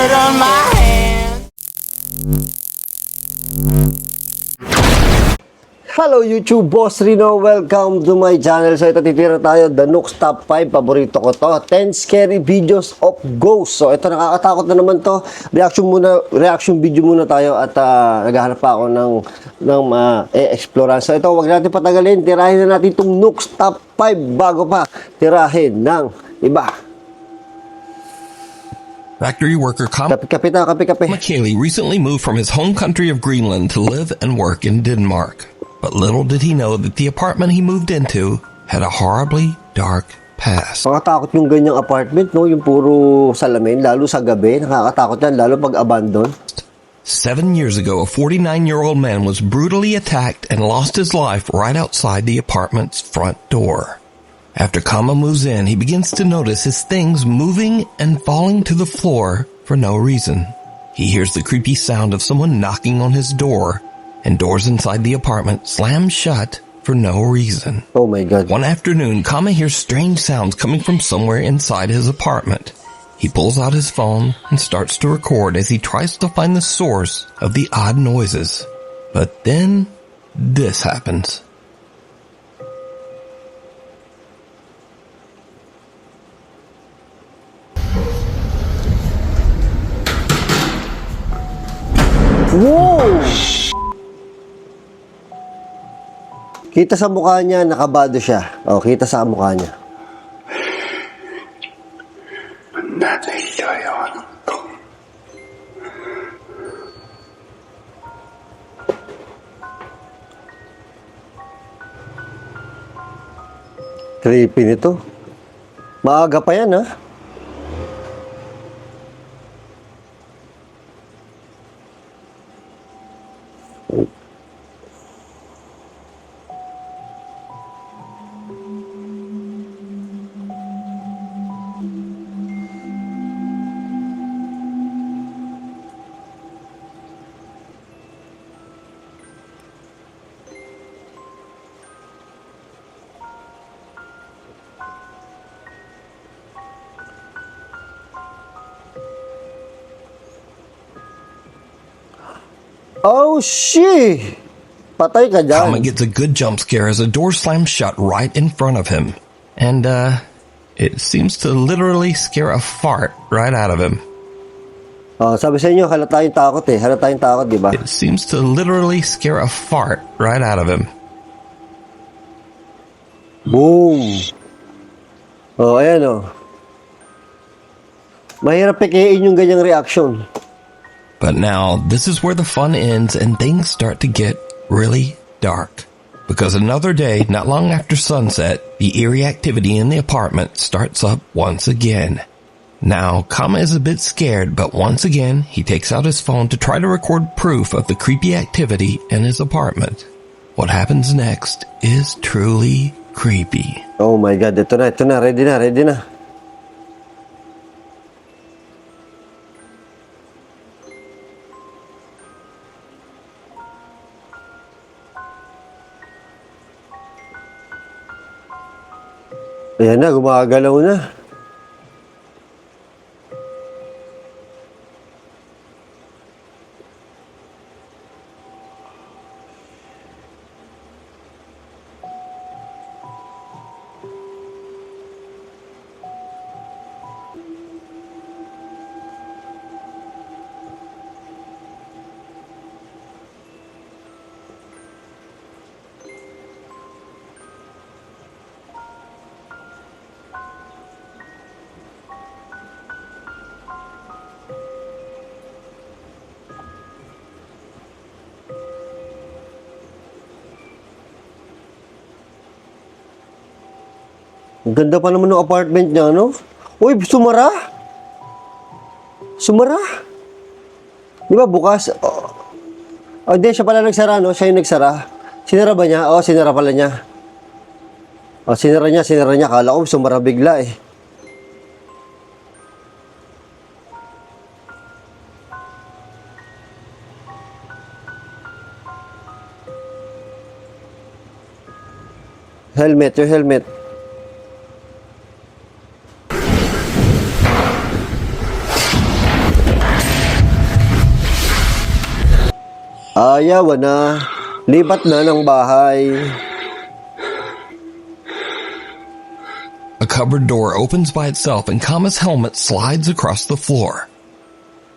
blood on my hands. Hello YouTube, Boss Rino. Welcome to my channel. So ito titira tayo, The Nook's Top 5. Paborito ko to. 10 scary videos of ghosts. So ito nakakatakot na naman to. Reaction video muna tayo at naghahanap pa ako ng e-exploran. So ito, wag natin patagalin. Tirahin na natin itong Nook's Top 5 bago pa tirahin ng iba. Factory worker Kape. McKaylee recently moved from his home country of Greenland to live and work in Denmark. But little did he know that the apartment he moved into had a horribly dark past. Nakakatakot yung ganyang apartment, no? Yung puro salamin, lalo sa gabi. Nakakatakot yan, lalo pag abandon. 7 years ago, a 49-year-old man was brutally attacked and lost his life right outside the apartment's front door. After Kama moves in, he begins to notice his things moving and falling to the floor for no reason. He hears the creepy sound of someone knocking on his door, and doors inside the apartment slam shut for no reason. Oh my God. One afternoon, Kama hears strange sounds coming from somewhere inside his apartment. He pulls out his phone and starts to record as he tries to find the source of the odd noises. But then, this happens. Wow! Kita sa mukha niya, nakabado siya. O, kita sa mukha niya. Creepy nito. Maaga pa yan, ha? Oh, shit! Patay ka dyan. Kama gets a good jump scare as a door slams shut right in front of him. And, it seems to literally scare a fart right out of him. Oh, sabi sa inyo, halata yung takot eh. Halata yung takot, di ba? It seems to literally scare a fart right out of him. Boom! Oh, ayan oh. Mahirap pekein yung ganyang reaction. But now, this is where the fun ends and things start to get really dark. Because another day, not long after sunset, the eerie activity in the apartment starts up once again. Now, Kama is a bit scared, but once again, he takes out his phone to try to record proof of the creepy activity in his apartment. What happens next is truly creepy. Oh my God, ito na, ready na. Ayan na, gumagalaw na. Ang ganda pa naman ng apartment niya, no? Uy, sumara! Di ba bukas? Oh, hindi, siya pala nagsara, no? Siya yung nagsara. Sinara ba niya? Oh, sinara pala niya. Oh, sinara niya. Kala ko sumara bigla eh. Helmet, your helmet. Ayaw na. Lipat na ng bahay. A cupboard door opens by itself and Kama's helmet slides across the floor.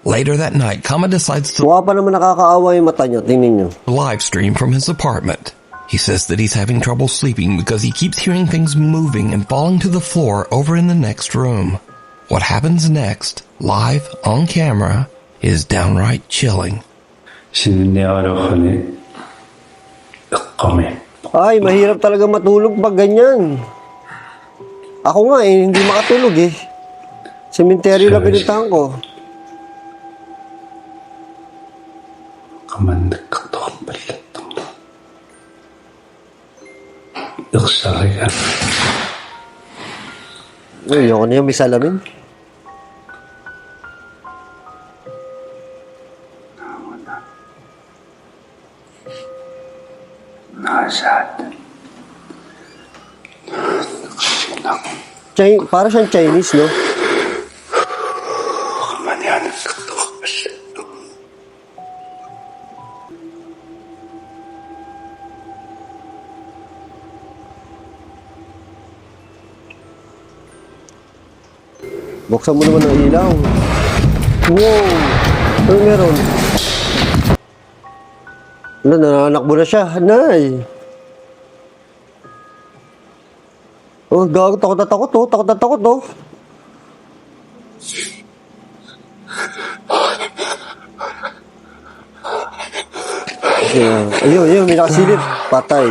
Later that night, Kama decides to Mukha pa naman nakakaawa yung mata niya. Tingnan niyo. live stream from his apartment. He says that he's having trouble sleeping because he keeps hearing things moving and falling to the floor over in the next room. What happens next, live on camera, is downright chilling. Ay, mahirap talaga matulog pag ganyan. Ako nga hindi makatulog eh. Sementeryo lang pinuntahan ko. Uy, ako na yung may salamin. Para siyang Chinese, no? Buksan mo naman ang ilaw. Wow! Ano meron? Nananakbo na siya. Hanay! Oh, gago, takot na takot, oh. Takot na takot, oh. Ayun, may nakasilip. Patay.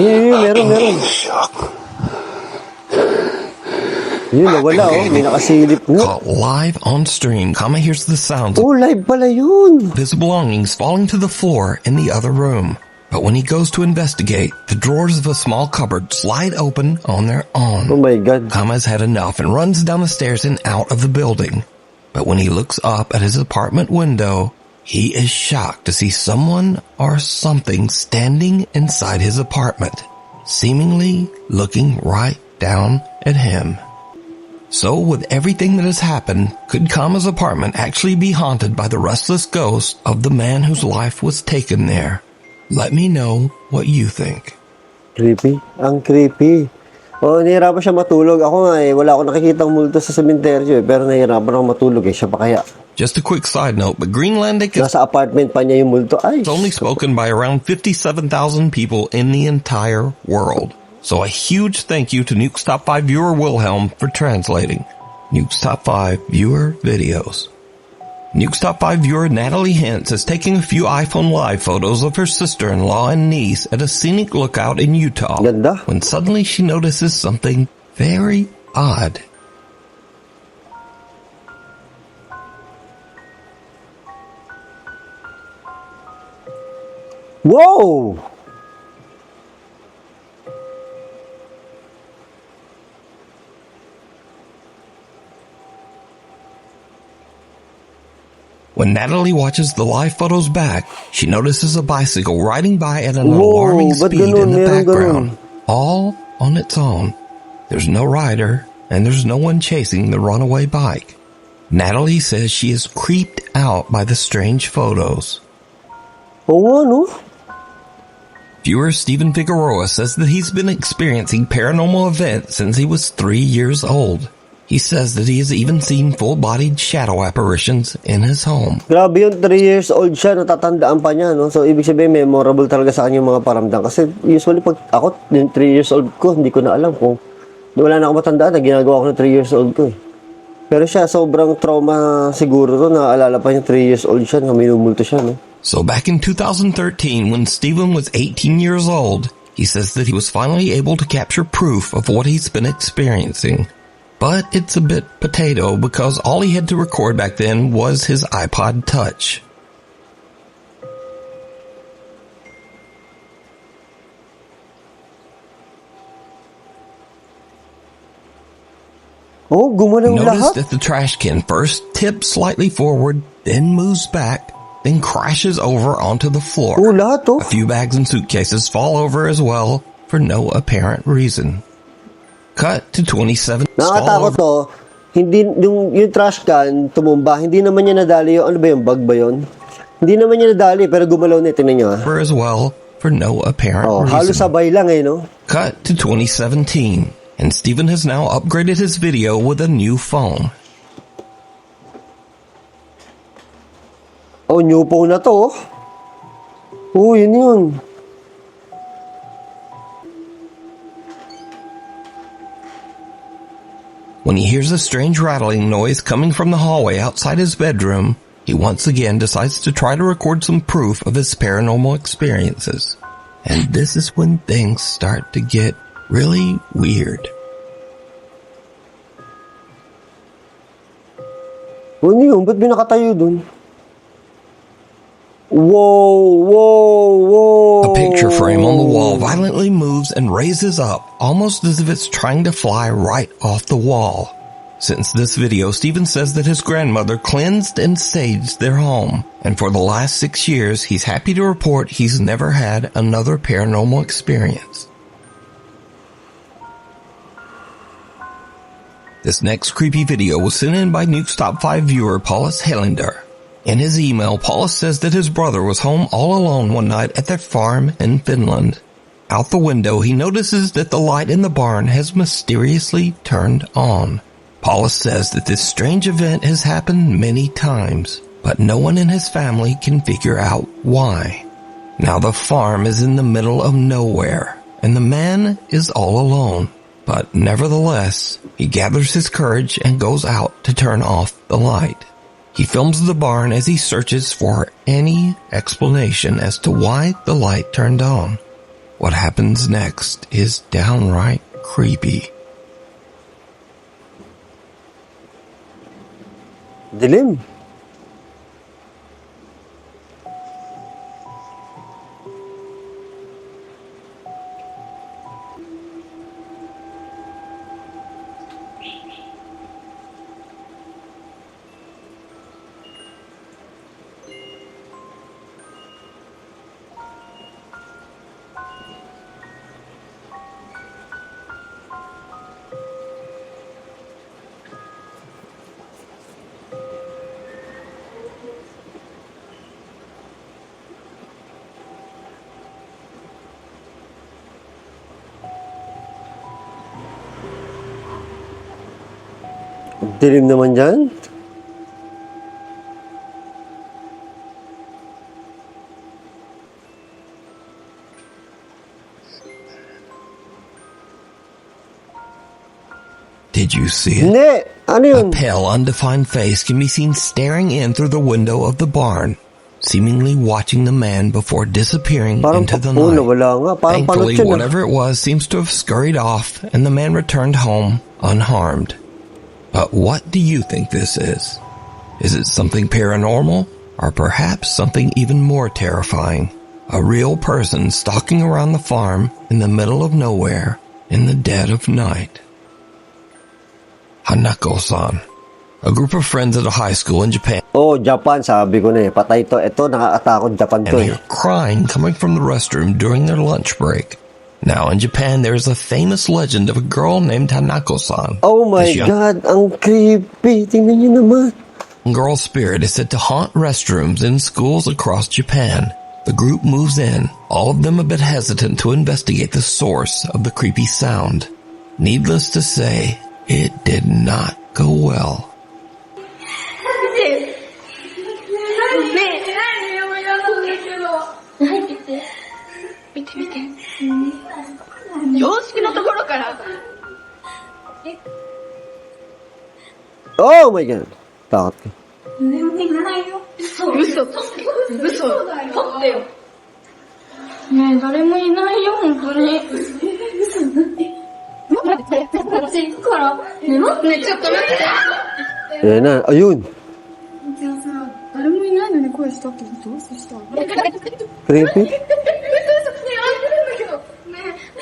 Ayun, meron. Yun, nawala, oh. May nakasilip. Caught live on stream, Kama hears the sounds Oh, live pala yun. of his belongings falling to the floor in the other room. But when he goes to investigate, the drawers of a small cupboard slide open on their own. Oh my God. Kama's had enough and runs down the stairs and out of the building. But when he looks up at his apartment window, he is shocked to see someone or something standing inside his apartment, seemingly looking right down at him. So, with everything that has happened, could Kama's apartment actually be haunted by the restless ghost of the man whose life was taken there? Let me know what you think. Creepy. Ang creepy. Oh, nahihirapan siya matulog. Ako nga wala akong nakikitang multo sa sementeryo pero nahihirapan ako matulog siya pa kaya. Just a quick side note, but Greenlandic is Nasa apartment pa niya yung multo. Ay, only spoken by around 57,000 people in the entire world. So a huge thank you to Nuke's Top 5 viewer Wilhelm for translating Nuke's Top 5 viewer videos. Nuke's Top 5 viewer Natalie Hintz is taking a few iPhone Live photos of her sister-in-law and niece at a scenic lookout in Utah. Ganda. When suddenly she notices something very odd. Whoa! When Natalie watches the live photos back, she notices a bicycle riding by at an alarming ba't speed in the meron background, all on its own. There's no rider, and there's no one chasing the runaway bike. Natalie says she is creeped out by the strange photos. Oo, no? Viewer Steven Figueroa says that he's been experiencing paranormal events since he was 3 years old. He says that he has even seen full-bodied shadow apparitions in his home. Grabe yun, 3 years old siya, natatandaan pa niya, no? So, ibig sabihin, memorable talaga sa kanya yung mga paramdam. Kasi, usually, pag ako, yung 3 years old ko, hindi ko na alam kung wala na ako matandaan na ginagawa ko ng 3 years old ko, eh. Pero siya, sobrang trauma siguro to, naaalala pa niya 3 years old siya, na minumulto siya, no? So back in 2013, when Steven was 18 years old, he says that he was finally able to capture proof of what he's been experiencing. But it's a bit potato because all he had to record back then was his iPod Touch. Oh, gumalaw Notice lahat. that the trash can first tips slightly forward, then moves back, then crashes over onto the floor. Oh, lahat, oh. A few bags and suitcases fall over as well for no apparent reason. Cut to 27. Nakakatakot to. hindi, yung trash can, tumumba, hindi naman niya nadali yung, ano ba yung bug ba yun? Hindi naman niya nadali, pero gumalaw na, tingnan niyo ah. As well, for no apparent Oh, halos reason. sabay lang eh, no? Cut to 2017, and Steven has now upgraded his video with a new phone. Oh, new phone na to, oh. Oh, yun. When he hears a strange rattling noise coming from the hallway outside his bedroom, he once again decides to try to record some proof of his paranormal experiences. And this is when things start to get really weird. Ano yun? Ba't binakatayo dun? Whoa. A picture frame on the wall violently moves and raises up, almost as if it's trying to fly right off the wall. Since this video, Steven says that his grandmother cleansed and saged their home, and for the last 6 years, he's happy to report he's never had another paranormal experience. This next creepy video was sent in by Nuke's Top 5 viewer Paulus Helander. In his email, Paulus says that his brother was home all alone one night at their farm in Finland. Out the window, he notices that the light in the barn has mysteriously turned on. Paulus says that this strange event has happened many times, but no one in his family can figure out why. Now the farm is in the middle of nowhere, and the man is all alone. But nevertheless, he gathers his courage and goes out to turn off the light. He films the barn as he searches for any explanation as to why the light turned on. What happens next is downright creepy. Dilim. Dilim naman dyan. Did you see it? Hindi. Ano A yun? pale, undefined face can be seen staring in through the window of the barn, seemingly watching the man before disappearing Parang into the pakuna, night. wala nga. Parang Thankfully, panot yun. whatever it was seems to have scurried off, and the man returned home unharmed. But what do you think this is? Is it something paranormal, or perhaps something even more terrifying? A real person stalking around the farm in the middle of nowhere in the dead of night. Hanako-san, a group of friends at a high school in Japan, Oh, Japan, sabi ko na eh. Patay to. Ito, nakakatakot Japan and to they eh. are crying coming from the restroom during their lunch break. Now in Japan, there is a famous legend of a girl named Hanako-san. Oh my This young God, ang creepy. Tingnan niyo naman. girl spirit is said to haunt restrooms in schools across Japan. The group moves in, all of them a bit hesitant to investigate the source of the creepy sound. Needless to say, it did not go well. Oh my God. Takot ka. 嘘だよ。ねえ、誰もいないよ、本当に。待って、私行くから。ね、待って、ちょっと待って。 Ayan na. Ayun. じゃあさ、誰もいないのに声したってことそしたら。Creepy. 開いてるんだけど。ね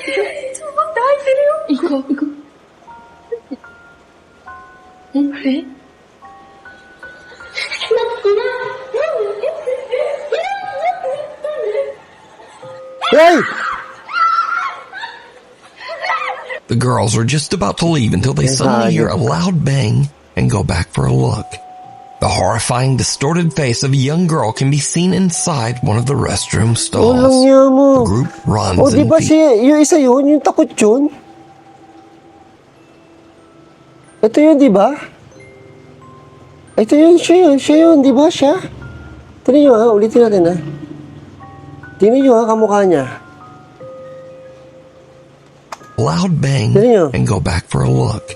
え、ちょっと待って、開いてるよ。行こう。あれHey! The girls are just about to leave until they suddenly hear a loud bang and go back for a look. The horrifying, distorted face of a young girl can be seen inside one of the restroom stalls. Walang niya mo. The group runs O, di in ba fear. yung isa yun? Yung takot yun? Ito yun, di ba? Ito yun, siya yun, di ba siya? Tignan nyo ha, ulitin natin ha. Tignan nyo ha, kamukha niya. Loud bang Tignan nyo. and go back for a look.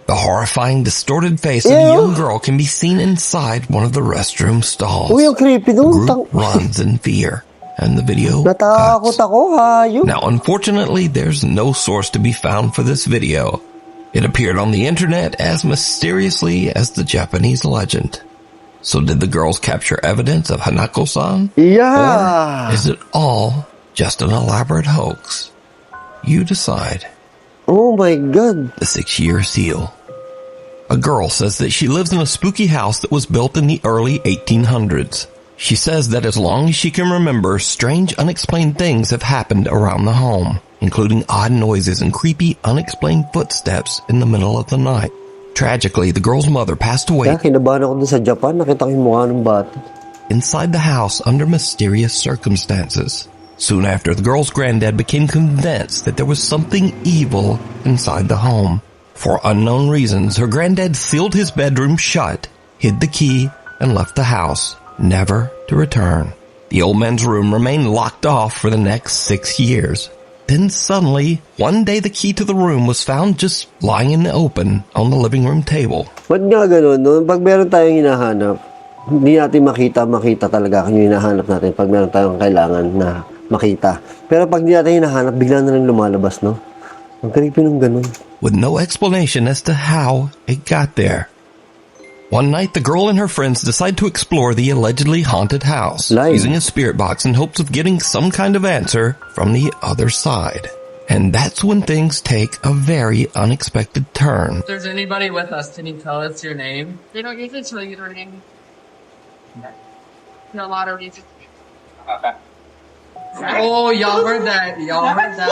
The horrifying, distorted face of a young girl can be seen inside one of the restroom stalls. Uy, ang creepy The nun. group runs in fear, and the video Natakot cuts. ako, hayop. Now, unfortunately, there's no source to be found for this video. It appeared on the internet as mysteriously as the Japanese legend. So did the girls capture evidence of Hanako-san? Yeah. Or is it all just an elaborate hoax? You decide. Oh my God. The 6-year seal. A girl says that she lives in a spooky house that was built in the early 1800s. She says that as long as she can remember, strange, unexplained things have happened around the home, including odd noises and creepy, unexplained footsteps in the middle of the night. Tragically, the girl's mother passed away Kaya kinabahan ako dun sa Japan. Nakita ko yung mukha ng bata. inside the house under mysterious circumstances. Soon after, the girl's granddad became convinced that there was something evil inside the home. For unknown reasons, her granddad sealed his bedroom shut, hid the key, and left the house, never to return. The old man's room remained locked off for the next 6 years. Then suddenly, one day the key to the room was found just lying in the open on the living room table. Ba't nga ganun, no? Pag meron tayong hinahanap, hindi natin makita talaga kung yung hinahanap natin pag meron tayong kailangan na makita. Pero pag hindi natin hinahanap, bigla na lang lumalabas, no? Ang creepy nung ganun. With no explanation as to how it got there. One night, the girl and her friends decide to explore the allegedly haunted house, using a spirit box in hopes of getting some kind of answer from the other side. And that's when things take a very unexpected turn. If there's anybody with us, can you tell us your name? They don't usually tell you their name. No, a lot of reasons. Oh, y'all heard that. Y'all heard that.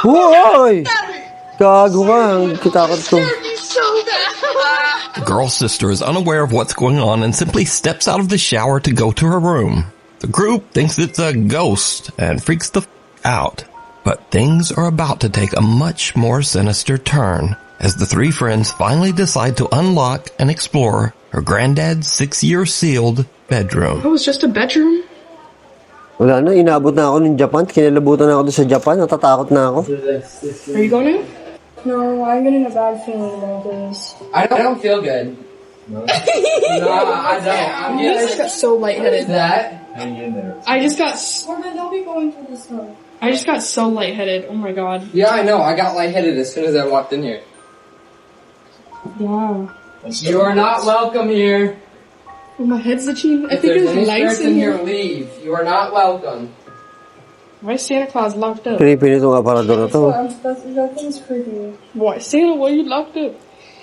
Hoy! Gago ka, ang kitakot ko. So bad. The girl's sister is unaware of what's going on and simply steps out of the shower to go to her room. The group thinks it's a ghost and freaks the out. But things are about to take a much more sinister turn as the three friends finally decide to unlock and explore her granddad's 6-year sealed bedroom. Oh, it's just a bedroom? Wala na, inabot na ako ng Japan. Kinalabutan na ako doon sa Japan. Natatakot na ako. Are you going in? No, I'm getting a bad feeling about this. I don't feel good. No, I don't. I just got so lightheaded. That. I just got. Corbin, don't be going through this stuff. I just got so lightheaded. Oh my god. Yeah, I know. I got lightheaded as soon as I walked in here. Yeah. You are not welcome here. Oh, my head's itching. I If think there's there's any lights spirits in in here, here. leave. You are not welcome. Why is Santa Claus locked up? Creepy nitong aparador na to. That thing's creepy. Why? Santa, why are you locked up?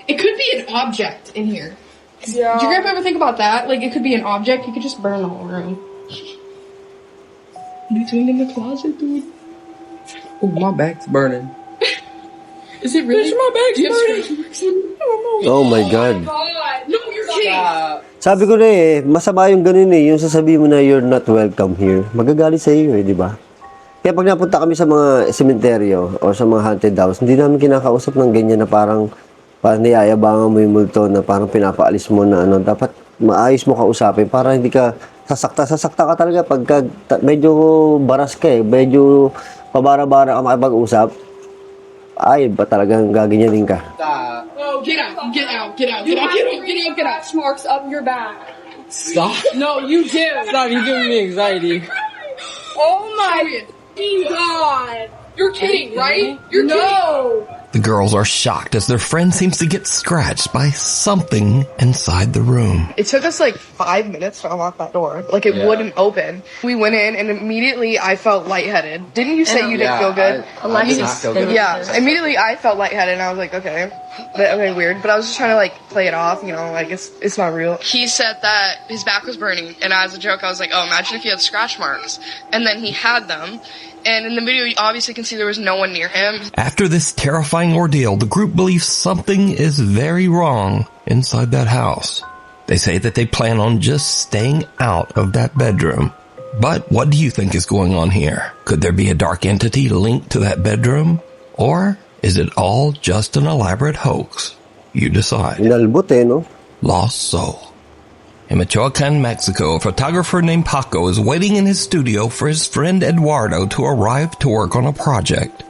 It could be an object in here. Yeah. Did you guys ever think about that? Like, it could be an object. You could just burn the whole room. Between in the closet, dude. Oh, my back's burning. Is it really? My bag's burning. Oh my God. No, you're kidding. Sabi ko na masama yung ganun yung sasabihin mo na you're not welcome here. Magagalit sa iyo di ba? Kaya pag napunta kami sa mga sementeryo o sa mga haunted house, hindi namin kinakausap ng ganyan na parang niyayabangan mo yung multo na parang pinapaalis mo na ano. Dapat maayos mo kausapin para hindi ka sasakta ka talaga pagka medyo baras ka medyo pabara-bara ka makipag-usap. Ay, ba talagang gaganyanin ka? Oh, get out, get out, get out, get out, get out, get out, get out. Marks up your back. Stop. No, you do. Stop. You're giving me anxiety. Oh my god. You're kidding, right? You're kidding. The girls are shocked as their friend seems to get scratched by something inside the room. It took us like 5 minutes to unlock that door. Like it wouldn't open. We went in and immediately I felt lightheaded. Didn't you say you didn't feel good? I did not feel good. Yeah, immediately I felt lightheaded and I was like, okay. Okay, weird. But I was just trying to like play it off, you know, I guess it's not real. He said that his back was burning, and as a joke, I was like, oh, imagine if he had scratch marks. And then he had them, and in the video, you obviously can see there was no one near him. After this terrifying ordeal, the group believes something is very wrong inside that house. They say that they plan on just staying out of that bedroom. But what do you think is going on here? Could there be a dark entity linked to that bedroom? Or is it all just an elaborate hoax? You decide. Inalbot no? Lost soul. In Michoacan, Mexico, a photographer named Paco is waiting in his studio for his friend Eduardo to arrive to work on a project.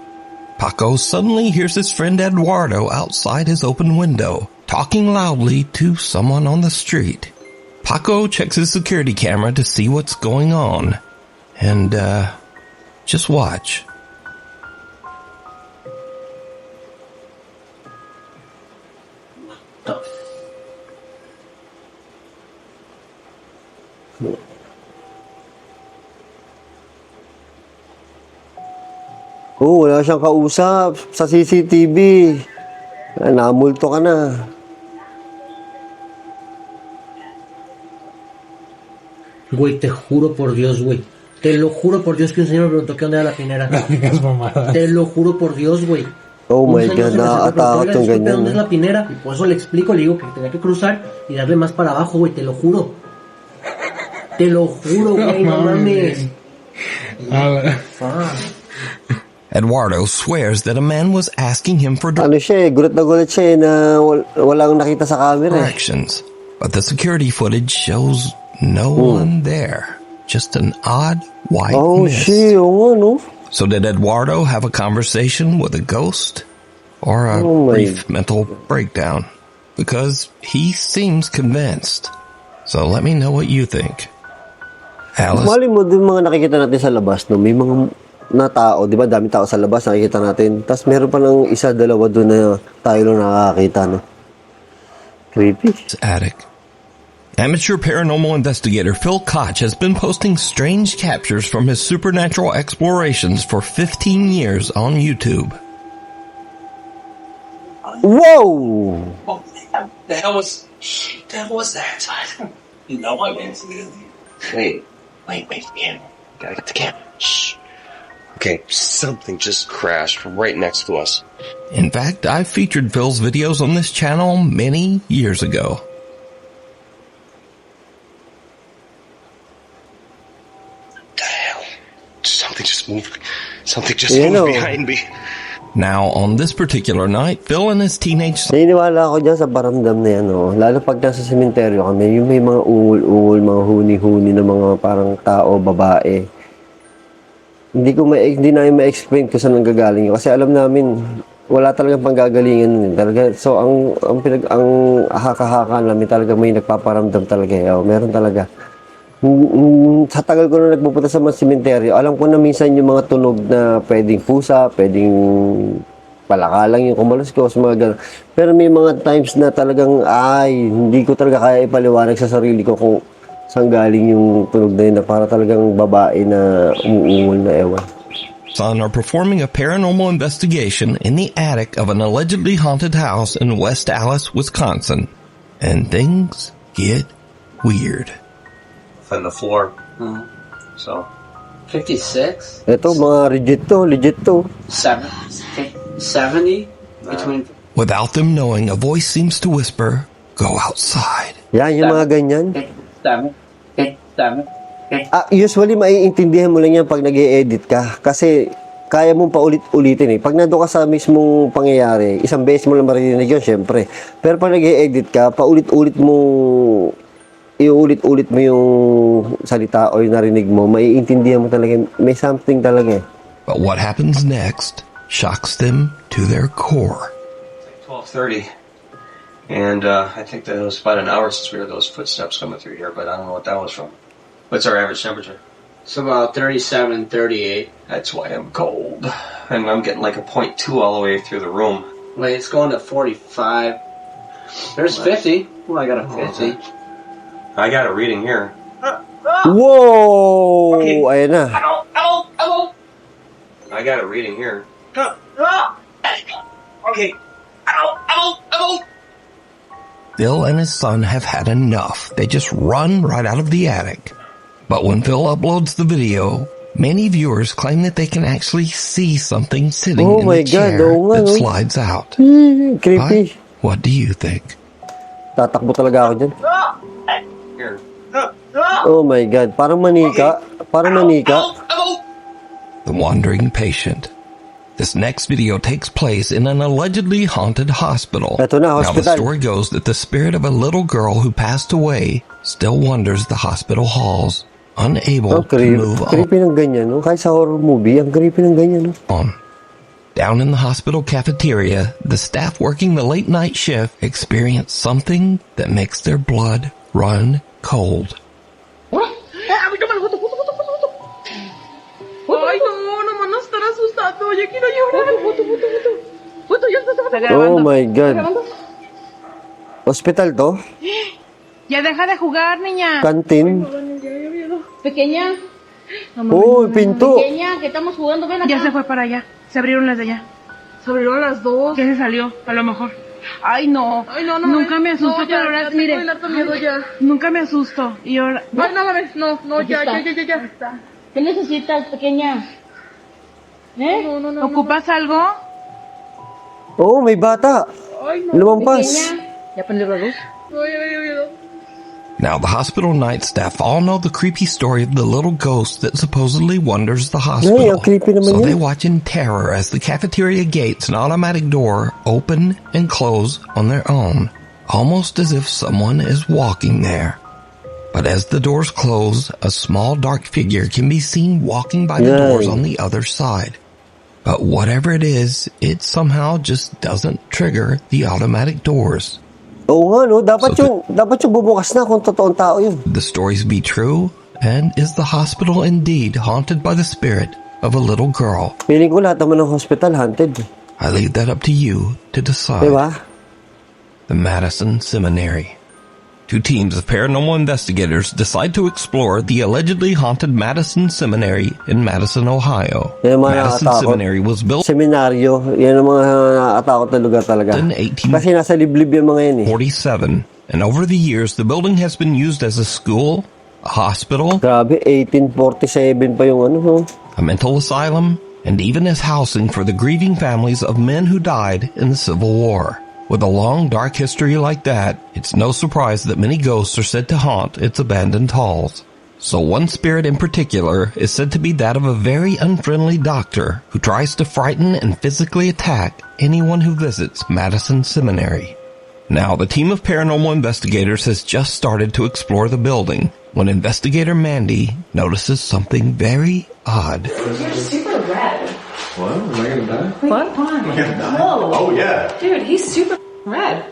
Paco suddenly hears his friend Eduardo outside his open window, talking loudly to someone on the street. Paco checks his security camera to see what's going on. And, just watch. Oh, wala siyang kausap sa CCTV. Namulto ka na. Güey, te juro por Dios, güey. Te lo juro por Dios que un señor me preguntó qué onda era la pinera. Te lo juro por Dios, güey. Oh my God, nakakatakot yung ganyan. ¿Dónde es la pinera? Y por eso le explico, le digo que tenía que cruzar y darle más para abajo, güey, te lo juro. Te lo juro, güey, no mames. Eduardo swears that a man was asking him for Ano siya gulat na gulat siya na walang nakita sa camera. directions. But the security footage shows no one there. Just an odd white mist. Shit, no? So did Eduardo have a conversation with a ghost? Or a brief mental breakdown? Because he seems convinced. So let me know what you think. Alice? Mali mo din mga nakikita natin sa labas, no? May mga na tao, di ba? Dami tao sa labas, nakikita natin. Tapos meron pa ng isa, dalawa doon na tayo lang nakakita, no? Creepy. Attic. Amateur paranormal investigator Phil Koch has been posting strange captures from his supernatural explorations for 15 years on YouTube. Whoa! The hell was that? You know what? Wait, man. Gotta get the camera. Shh. Okay, something just crashed right next to us. In fact, I featured Phil's videos on this channel many years ago. What the hell? Something just moved. Something just moved behind me. Now, on this particular night, Phil and his teenage son... Naniniwala ako dyan sa paramdam na yan, no? Lalo pag nasa sementeryo kami, yung may mga ungol-ungol, mga huni-huni na mga parang tao, babae. Hindi namin ma-explain kung saan nanggagaling yun. Kasi alam namin, wala talagang panggagalingan talaga. So, ang haka-haka namin talaga may nagpaparamdam talaga. Meron talaga. Sa tagal ko na nagpupunta sa mga sementeryo, alam ko na minsan yung mga tunog na pwedeng pusa, pwedeng palakalang yung kumaluskos, mga gano'n. Pero may mga times na talagang, hindi ko talaga kaya ipaliwanag sa sarili ko kung saan galing yung tunog na yun, na para talagang babae na umuungol na ewan. Son are performing a paranormal investigation in the attic of an allegedly haunted house in West Allis, Wisconsin. And things get weird. On the floor. So, 56? Ito, mga legit to. 70? Between... Without them knowing, a voice seems to whisper, "Go outside." Yan, yung mga ganyan. 7. Usually, maiintindihan mo lang yan pag nag-e-edit ka. Kasi, kaya mong paulit-ulitin eh. Pag nandun ka sa mismong pangyayari, isang beses mo lang marinig yun, syempre. Pero pag nag-e-edit ka, paulit-ulit mo, iulit-ulit mo yung salita o yung narinig mo, maiintindihan mo talaga, may something talaga eh. But what happens next shocks them to their core. 12:30. And I think that it was about an hour since we heard those footsteps coming through here, but I don't know what that was from. What's our average temperature? It's about 37, 38. That's why I'm cold. And I'm getting like a 0.2 all the way through the room. Wait, it's going to 45. There's 50. Well, I got a 50. I got a reading here. Whoa! Okay. Ayan na. Hello! I got a reading here. Okay. Hello! Phil and his son have had enough. They just run right out of the attic. But when Phil uploads the video, many viewers claim that they can actually see something sitting in the chair that slides out. Creepy. But what do you think? Tatakbo talaga ako dyan. Oh my God. Parang manika. Parang manika. The Wandering Patient. This next video takes place in an allegedly haunted hospital. Ito na, Now the hospital. story goes that the spirit of a little girl who passed away still wanders the hospital halls, unable to move Creepy ng ganyan, no? Kahit sa horror movie, ang creepy ng ganyan, no? on. Down in the hospital cafeteria, the staff working the late night shift experience something that makes their blood run cold. Ay, no, naman no estar asustado. Yo quiero llorar. Oh my God. Hospital to? Ya deja de jugar, niña. Canteen? Pequeña. Oh, pinto. Pequeña, que estamos jugando. Ven acá. Ya se fue para allá. Se abrieron las de allá. Se abrieron las dos. Ya se salió, a lo mejor. Ay, no. Ay, no, no. Nunca me asusto, no, ya, pero ahora, ya mire. tengo harto miedo ya. Nunca me asusto. Y ahora. Ay, no mames, no, Aquí ya. está. ¿Qué necesitas, pequeña? No. ¿Ocupas algo? Oh, may bata. Ay, no. Lumampas. ¿Ya prendió la luz? Ay. Now, the hospital night staff all know the creepy story of the little ghost that supposedly wanders the hospital. Ay, ang creepy naman So yun. they watch in terror as the cafeteria gates and automatic door open and close on their own, almost as if someone is walking there. But as the doors close, a small dark figure can be seen walking by the doors on the other side. But whatever it is, it somehow just doesn't trigger the automatic doors. Oo nga, no? Dapat yung bubukas na kung totoong tao yun. The stories be true, and is the hospital indeed haunted by the spirit of a little girl? Feeling ko lahat naman ng hospital haunted. I leave that up to you to decide. Diba? The Madison Seminary. Two teams of paranormal investigators decide to explore the allegedly haunted Madison Seminary in Madison, Ohio. Yan mga Madison nakakatakot. Seminary was built Seminaryo. Yan ang mga nakakatakot na lugar talaga. in Kasi nasa liblib yung mga yan eh. 1847, and over the years, the building has been used as a school, a hospital, Grabe, 1847 pa yung ano, no? a mental asylum, and even as housing for the grieving families of men who died in the Civil War. With a long, dark history like that, it's no surprise that many ghosts are said to haunt its abandoned halls. So one spirit in particular is said to be that of a very unfriendly doctor who tries to frighten and physically attack anyone who visits Madison Seminary. Now, the team of paranormal investigators has just started to explore the building when investigator Mandy notices something very odd. You're super red. What? Am I gonna die? What? No. Oh, yeah. Dude, he's super red.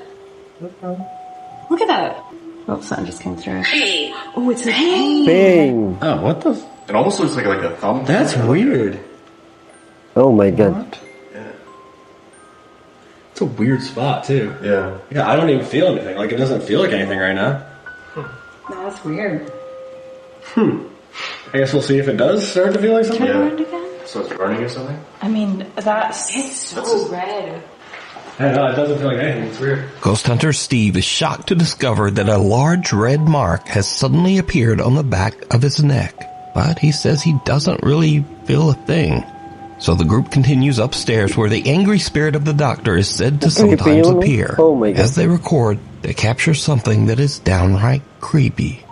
Look at that. Oh, sun just came through. Hey. Oh, it's a pain. Bang! Oh, what the? It almost looks like a thumb. That's weird. Oh my God. What? Yeah. It's a weird spot, too. Yeah. Yeah, I don't even feel anything. Like, it doesn't feel like anything right now. No, that's weird. I guess we'll see if it does start to feel like something. Turn around again. So it's burning or something? I mean, it's so red. I know, it doesn't feel like anything. It's weird. Ghost hunter Steve is shocked to discover that a large red mark has suddenly appeared on the back of his neck. But he says he doesn't really feel a thing. So the group continues upstairs where the angry spirit of the doctor is said to sometimes appear. Oh my God. As they record, they capture something that is downright creepy.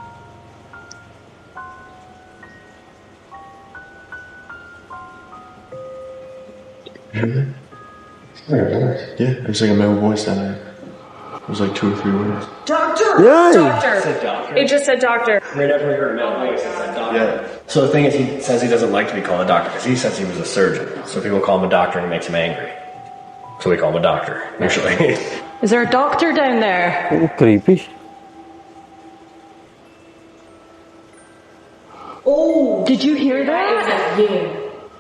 Yeah, there's like a male voice down there. It was like 2 or 3 words. Doctor! Yay! Doctor! It just said doctor. I never heard a male voice that said doctor. Yeah. So the thing is, he says he doesn't like to be called a doctor because he says he was a surgeon. So people call him a doctor and it makes him angry. So we call him a doctor, usually. Is there a doctor down there? Oh, creepy. Oh! Did you hear that? Yeah.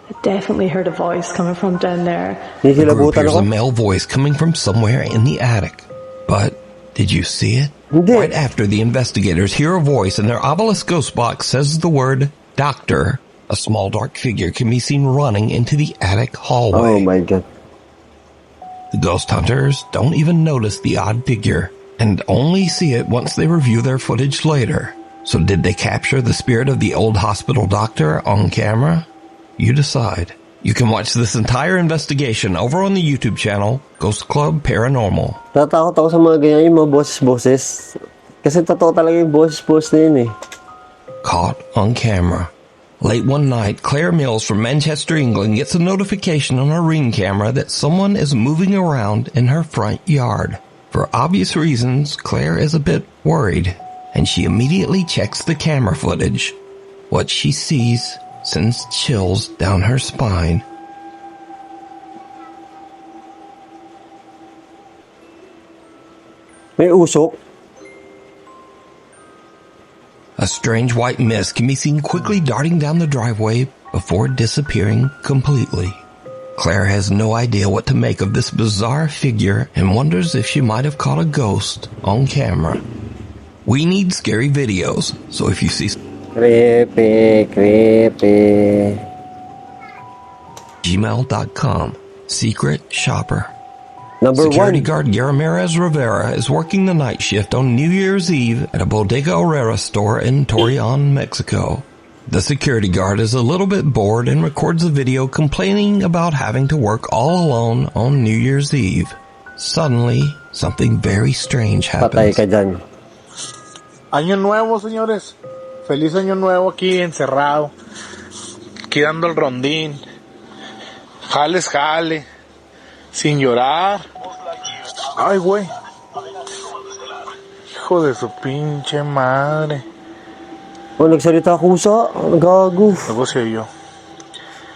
I definitely heard a voice coming from down there. The group Nisilabutan hears a ako. male voice coming from somewhere in the attic. But did you see it? Hindi. Right after the investigators hear a voice and their obelisk ghost box says the word doctor, a small dark figure can be seen running into the attic hallway. Oh my God. The ghost hunters don't even notice the odd figure. and only see it once they review their footage later. So did they capture the spirit of the old hospital doctor on camera? You decide. You can watch this entire investigation over on the YouTube channel, Ghost Club Paranormal. Tatakot ako sa mga ganyan, yung mga boses-boses. Kasi totoo talaga yung boses-boses na yun eh. Caught on camera. Late one night, Claire Mills from Manchester, England gets a notification on her Ring camera that someone is moving around in her front yard. For obvious reasons, Claire is a bit worried, and she immediately checks the camera footage. What she sees sends chills down her spine. May usok. A strange white mist can be seen quickly darting down the driveway before disappearing completely. Claire has no idea what to make of this bizarre figure and wonders if she might have caught a ghost on camera. We need scary videos, so if you see creepy. gmail.com. Secret Shopper. Number Security 1. guard Ramirez Rivera is working the night shift on New Year's Eve at a Bodega Herrera store in Torreon, Mexico. The security guard is a little bit bored and records a video complaining about having to work all alone on New Year's Eve. Suddenly, something very strange Patay happens. ka dyan. Año nuevo, señores. Feliz año nuevo aquí encerrado. Aquí dando el rondín. Jale. Sin llorar. Ay, güey. Hijo de su pinche madre. Oh, nagsalita kusa. Gago. Negosyo yo.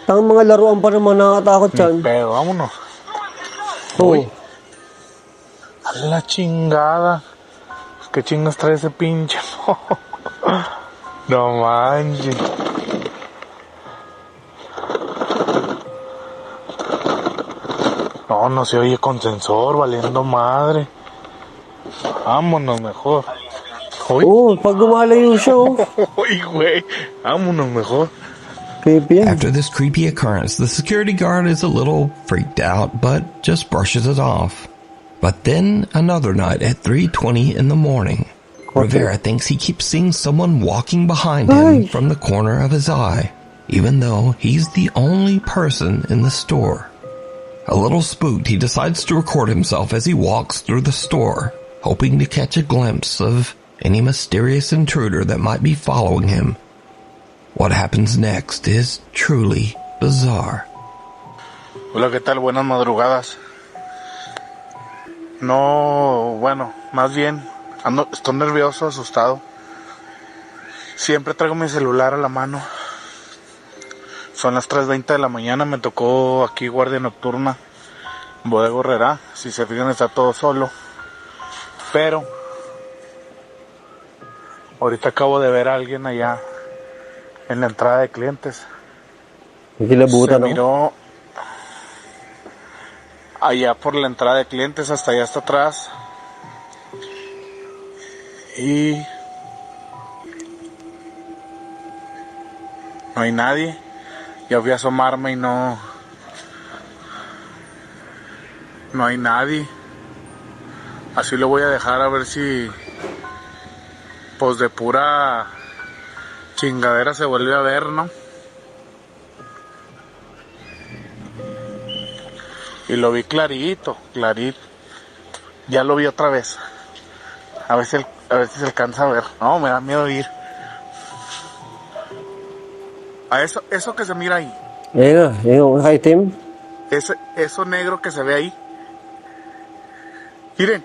Tang mga laruan pa naman nakakatakot yan. Pero vámonos. Oh. Uy. A la chingada. ¿Qué chingas trae ese pinche? No manches. No se oye con sensor, valiendo madre. Vámonos mejor. Uy. Oh, pag gumalayo siya, oh. Uy, güey. Vámonos mejor. Creepy yan. After this creepy occurrence, the security guard is a little freaked out, but just brushes it off. But then, another night at 3:20 in the morning, Rivera thinks he keeps seeing someone walking behind him from the corner of his eye, even though he's the only person in the store. A little spooked, he decides to record himself as he walks through the store, hoping to catch a glimpse of any mysterious intruder that might be following him. What happens next is truly bizarre. Hola, ¿qué tal? Buenas madrugadas. No, bueno, más bien, estoy nervioso, asustado. Siempre traigo mi celular a la mano. Son las 3:20 de la mañana, me tocó aquí guardia nocturna, Bodega Herrera. Si se fijan, está todo solo. Pero ahorita acabo de ver a alguien allá en la entrada de clientes. Se miró allá por la entrada de clientes, hasta allá hasta atrás. Y no hay nadie. Ya fui a asomarme y no hay nadie. Así lo voy a dejar, a ver si pues de pura chingadera se vuelve a ver, ¿no? Y lo vi clarito. Ya lo vi otra vez. A ver si se alcanza a ver. No, me da miedo ir. A eso que se mira ahí. Eso negro que se ve ahí. Miren,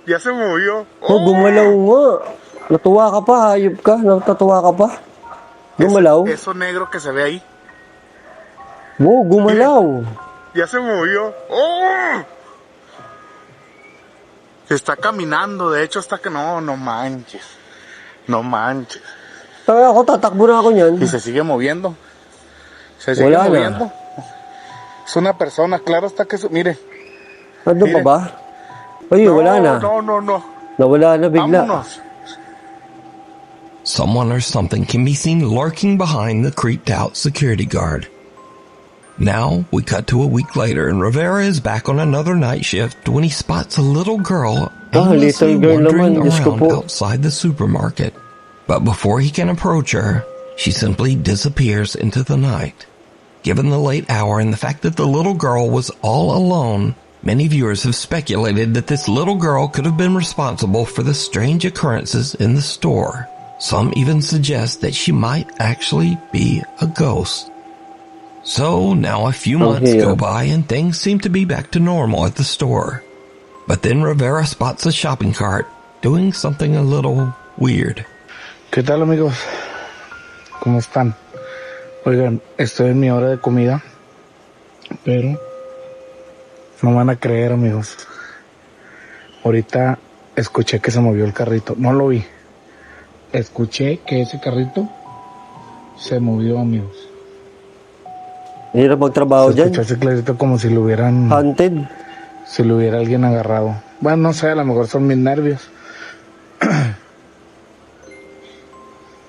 ya se movió. Oh, gumalaw nga. Natuwa ka pa, hayop ka. Natatuwa ka pa. Gumalaw. Eso negro que se ve ahí. Oh, gumalaw. Ya se movió. ¡Oh! Está caminando, de hecho hasta que no manches. No manches. Kaya ako, tatakbo na ako niyan. Y se sigue moviendo. Se sigue moviendo. Es una persona, claro está que mire. Ano pa ba? Ay, wala na. No. Nawala na bigla. Vámonos. Someone or something can be seen lurking behind the creeped out security guard. Now, we cut to a week later, and Rivera is back on another night shift when he spots a little girl endlessly little girl wandering naman, Diyos ko around po. outside the supermarket. But before he can approach her, she simply disappears into the night. Given the late hour and the fact that the little girl was all alone, many viewers have speculated that this little girl could have been responsible for the strange occurrences in the store. Some even suggest that she might actually be a ghost. So now a few months go by and things seem to be back to normal at the store. But then Rivera spots a shopping cart doing something a little weird. ¿Qué tal, amigos? ¿Cómo están? Oigan, estoy en mi hora de comida, pero no van a creer, amigos. Ahorita escuché que se movió el carrito. No lo vi. Escuché que ese carrito se movió, amigos. Hirap magtrabaho Se dyan. escuchó ese clarito como si lo hubieran... Hunted. Si lo hubiera alguien agarrado. Bueno, no sé, a lo mejor son mis nervios.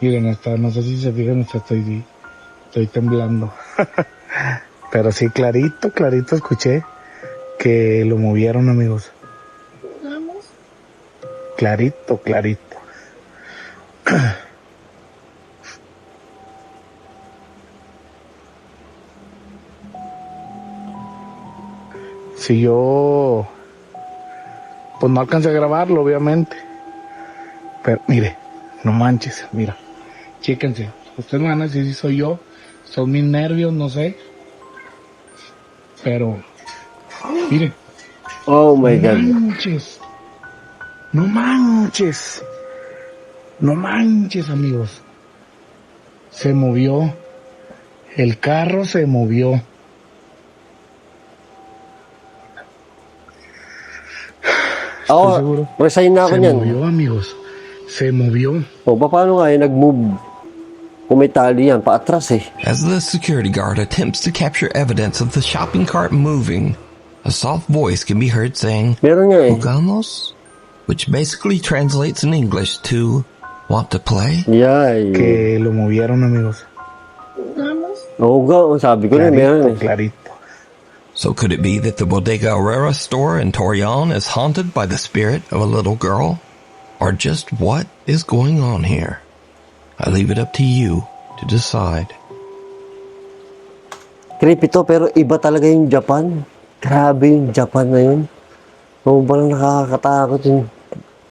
Miren, hasta, no sé si se fijan, hasta estoy temblando. Pero sí, clarito escuché que lo movieron, amigos. Clarito. Si yo, pues no alcancé a grabarlo, obviamente. Pero mire, no manches, mira, chéquense. Ustedes me van a decir si soy yo, son mis nervios, no sé. Pero, mire. Oh my God. No manches, amigos. Se movió. El carro se movió. Ako, resign na ako niyan. Se movió, amigos. Se movió. O, paano nga nag-move? Kung may tali yan, paatras eh. As the security guard attempts to capture evidence of the shopping cart moving, a soft voice can be heard saying, Meron nga eh. "Jugamos?" Which basically translates in English to, "Want to play?" Yay. Que lo movieron, amigos. Oo nga, sabi ko na meron eh. Clarito. So could it be that the Bodega Herrera store in Torreon is haunted by the spirit of a little girl? Or just what is going on here? I leave it up to you to decide. Creepy to, pero iba talaga yung Japan. Grabe yung Japan na yun. Oo, parang nakakatakot yun.